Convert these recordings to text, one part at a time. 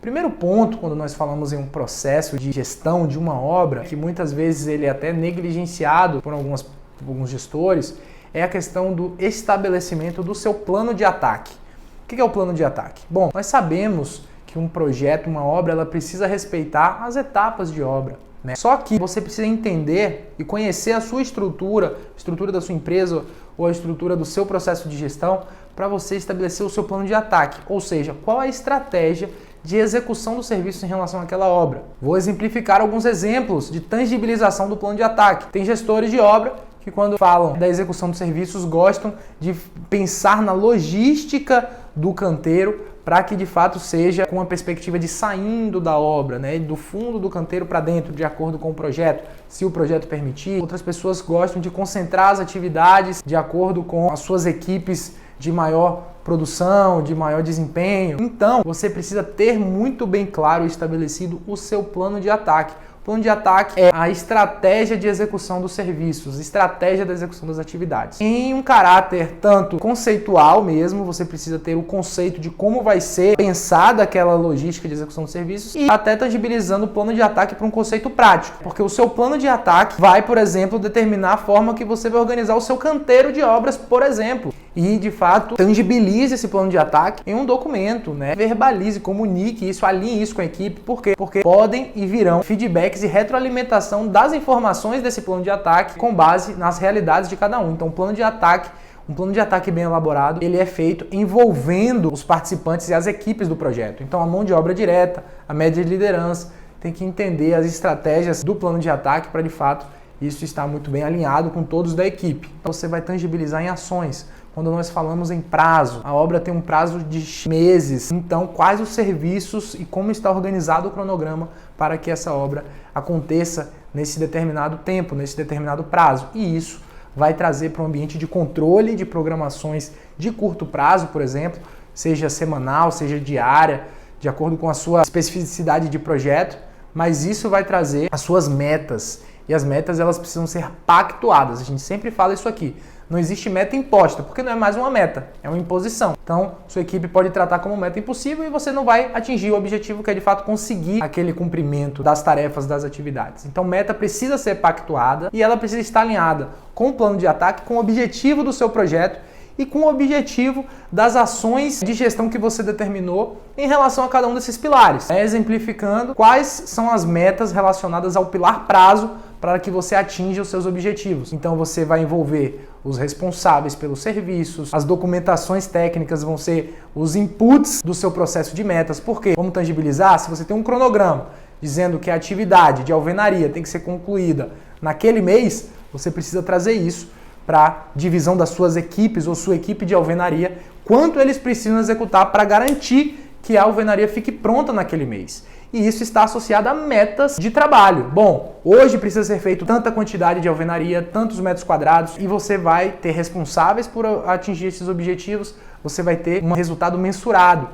Primeiro ponto, quando nós falamos em um processo de gestão de uma obra, que muitas vezes ele é até negligenciado por alguns gestores, é a questão do estabelecimento do seu plano de ataque. O que é o plano de ataque? Bom, nós sabemos que um projeto, uma obra, ela precisa respeitar as etapas de obra, né? Só que você precisa entender e conhecer a sua estrutura, a estrutura da sua empresa ou a estrutura do seu processo de gestão para você estabelecer o seu plano de ataque, ou seja, qual a estratégia de execução do serviço em relação àquela obra. Vou exemplificar alguns exemplos de tangibilização do plano de ataque. Tem gestores de obra que quando falam da execução dos serviços gostam de pensar na logística do canteiro para que de fato seja com a perspectiva de saindo da obra, né, do fundo do canteiro para dentro, de acordo com o projeto, se o projeto permitir. Outras pessoas gostam de concentrar as atividades de acordo com as suas equipes de maior produção, de maior desempenho. Então, você precisa ter muito bem claro e estabelecido o seu plano de ataque. O plano de ataque é a estratégia de execução dos serviços, estratégia da execução das atividades. Em um caráter tanto conceitual mesmo, você precisa ter o conceito de como vai ser pensada aquela logística de execução dos serviços e até tangibilizando o plano de ataque para um conceito prático. Porque o seu plano de ataque vai, por exemplo, determinar a forma que você vai organizar o seu canteiro de obras, por exemplo. E, de fato, tangibilize esse plano de ataque em um documento, né? Verbalize, comunique isso, alinhe isso com a equipe. Por quê? Porque podem e virão feedbacks e retroalimentação das informações desse plano de ataque com base nas realidades de cada um. Então, um plano de ataque bem elaborado, ele é feito envolvendo os participantes e as equipes do projeto. Então, a mão de obra direta, a média de liderança, tem que entender as estratégias do plano de ataque para, de fato, isso estar muito bem alinhado com todos da equipe. Então, você vai tangibilizar em ações. Quando nós falamos em prazo, a obra tem um prazo de meses. Então, quais os serviços e como está organizado o cronograma para que essa obra aconteça nesse determinado tempo, nesse determinado prazo. E isso vai trazer para um ambiente de controle de programações de curto prazo, por exemplo, seja semanal, seja diária, de acordo com a sua especificidade de projeto, mas isso vai trazer as suas metas. E as metas, elas precisam ser pactuadas. A gente sempre fala isso aqui. Não existe meta imposta, porque não é mais uma meta, é uma imposição. Então, sua equipe pode tratar como meta impossível e você não vai atingir o objetivo que é de fato conseguir aquele cumprimento das tarefas, das atividades. Então, meta precisa ser pactuada e ela precisa estar alinhada com o plano de ataque, com o objetivo do seu projeto e com o objetivo das ações de gestão que você determinou em relação a cada um desses pilares. Exemplificando quais são as metas relacionadas ao pilar prazo para que você atinja os seus objetivos. Então você vai envolver os responsáveis pelos serviços, as documentações técnicas vão ser os inputs do seu processo de metas. Por quê? Como tangibilizar? Se você tem um cronograma dizendo que a atividade de alvenaria tem que ser concluída naquele mês, você precisa trazer isso para a divisão das suas equipes ou sua equipe de alvenaria, quanto eles precisam executar para garantir que a alvenaria fique pronta naquele mês. E isso está associado a metas de trabalho. Bom, hoje precisa ser feito tanta quantidade de alvenaria, tantos metros quadrados, e você vai ter responsáveis por atingir esses objetivos, você vai ter um resultado mensurado.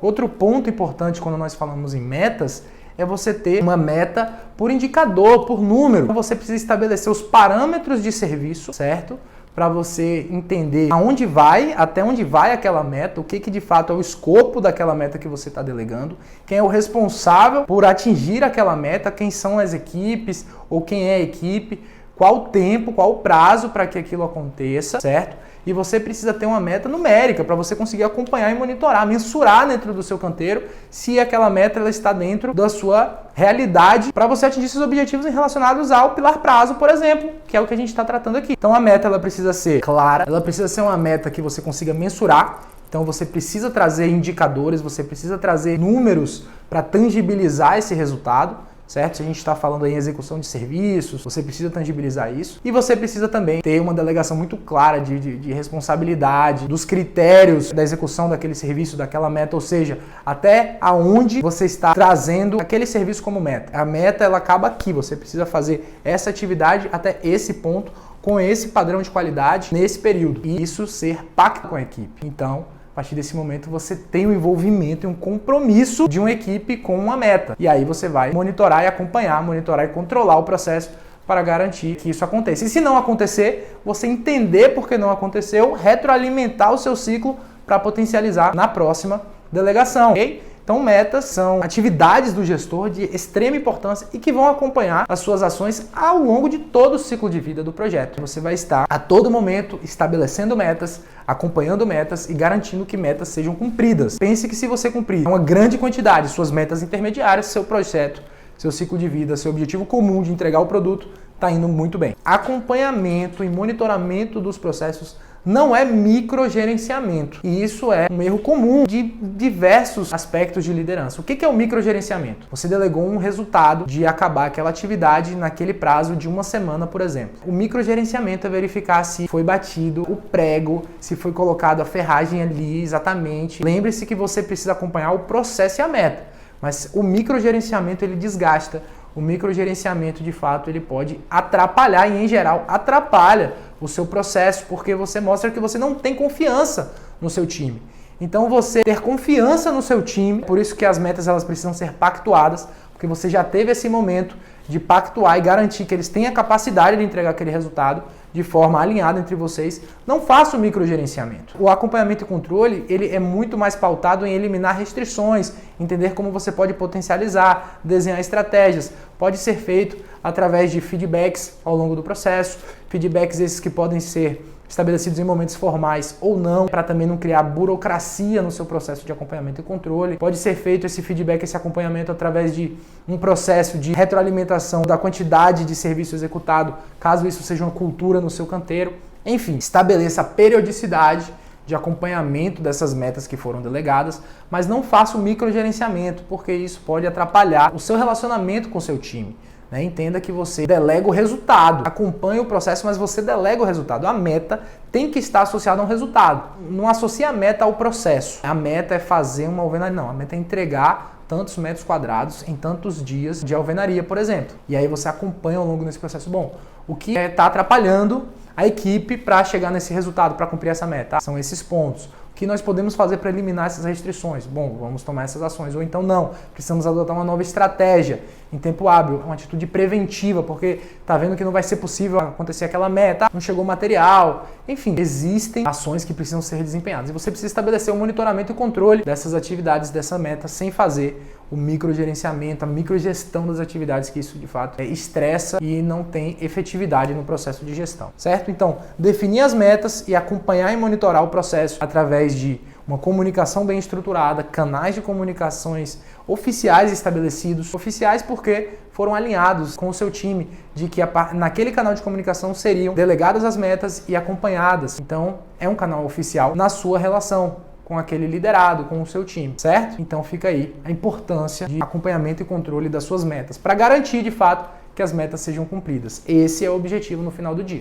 Outro ponto importante quando nós falamos em metas é você ter uma meta por indicador, por número. Então você precisa estabelecer os parâmetros de serviço, certo? Para você entender aonde vai, até onde vai aquela meta, o que de fato é o escopo daquela meta que você está delegando, quem é o responsável por atingir aquela meta, quem são as equipes ou quem é a equipe, qual o tempo, qual o prazo para que aquilo aconteça, certo? E você precisa ter uma meta numérica para você conseguir acompanhar e monitorar, mensurar dentro do seu canteiro se aquela meta ela está dentro da sua realidade para você atingir seus objetivos relacionados ao pilar prazo, por exemplo, que é o que a gente está tratando aqui. Então a meta ela precisa ser clara, ela precisa ser uma meta que você consiga mensurar. Então você precisa trazer indicadores, você precisa trazer números para tangibilizar esse resultado. Certo? Se a gente está falando aí em execução de serviços, você precisa tangibilizar isso. E você precisa também ter uma delegação muito clara de responsabilidade, dos critérios da execução daquele serviço, daquela meta, ou seja, até aonde você está trazendo aquele serviço como meta. A meta, ela acaba aqui, você precisa fazer essa atividade até esse ponto, com esse padrão de qualidade, nesse período. E isso ser pacto com a equipe. Então, a partir desse momento você tem um envolvimento e um compromisso de uma equipe com uma meta. E aí você vai monitorar e acompanhar, monitorar e controlar o processo para garantir que isso aconteça. E se não acontecer, você entender por que não aconteceu, retroalimentar o seu ciclo para potencializar na próxima delegação. Okay? Então, metas são atividades do gestor de extrema importância e que vão acompanhar as suas ações ao longo de todo o ciclo de vida do projeto. Você vai estar a todo momento estabelecendo metas, acompanhando metas e garantindo que metas sejam cumpridas. Pense que se você cumprir uma grande quantidade de suas metas intermediárias, seu projeto, seu ciclo de vida, seu objetivo comum de entregar o produto está indo muito bem. Acompanhamento e monitoramento dos processos não é microgerenciamento. E isso é um erro comum de diversos aspectos de liderança. O que é o microgerenciamento? Você delegou um resultado de acabar aquela atividade naquele prazo de uma semana, por exemplo. O microgerenciamento é verificar se foi batido o prego, se foi colocado a ferragem ali exatamente. Lembre-se que você precisa acompanhar o processo e a meta. Mas o microgerenciamento ele desgasta. O microgerenciamento, de fato, ele pode atrapalhar e, em geral, atrapalha o seu processo, porque você mostra que você não tem confiança no seu time. Então, você ter confiança no seu time, por isso que as metas elas precisam ser pactuadas, porque você já teve esse momento de pactuar e garantir que eles têm a capacidade de entregar aquele resultado de forma alinhada entre vocês. Não faça o microgerenciamento. O acompanhamento e controle, ele é muito mais pautado em eliminar restrições, entender como você pode potencializar, desenhar estratégias. Pode ser feito através de feedbacks ao longo do processo, feedbacks esses que podem ser estabelecidos em momentos formais ou não, para também não criar burocracia no seu processo de acompanhamento e controle. Pode ser feito esse feedback, esse acompanhamento através de um processo de retroalimentação da quantidade de serviço executado, caso isso seja uma cultura no seu canteiro. Enfim, estabeleça a periodicidade de acompanhamento dessas metas que foram delegadas, mas não faça o microgerenciamento, porque isso pode atrapalhar o seu relacionamento com o seu time. Entenda que você delega o resultado, acompanha o processo, mas você delega o resultado. A meta tem que estar associada a um resultado. Não associa a meta ao processo. A meta é fazer uma alvenaria. Não, a meta é entregar tantos metros quadrados em tantos dias de alvenaria, por exemplo. E aí você acompanha ao longo desse processo. Bom, o que está atrapalhando a equipe para chegar nesse resultado, para cumprir essa meta? São esses pontos. O que nós podemos fazer para eliminar essas restrições? Bom, vamos tomar essas ações. Ou então não, precisamos adotar uma nova estratégia em tempo hábil, uma atitude preventiva, porque está vendo que não vai ser possível acontecer aquela meta, não chegou o material. Enfim, existem ações que precisam ser desempenhadas. E você precisa estabelecer o monitoramento e controle dessas atividades, dessa meta, sem fazer o microgerenciamento, a microgestão das atividades, que isso de fato estressa e não tem efetividade no processo de gestão, certo? Então, definir as metas e acompanhar e monitorar o processo através de uma comunicação bem estruturada, canais de comunicações oficiais estabelecidos, oficiais porque foram alinhados com o seu time, de que naquele canal de comunicação seriam delegadas as metas e acompanhadas. Então, é um canal oficial na sua relação com aquele liderado, com o seu time, certo? Então fica aí a importância de acompanhamento e controle das suas metas, para garantir de fato que as metas sejam cumpridas. Esse é o objetivo no final do dia.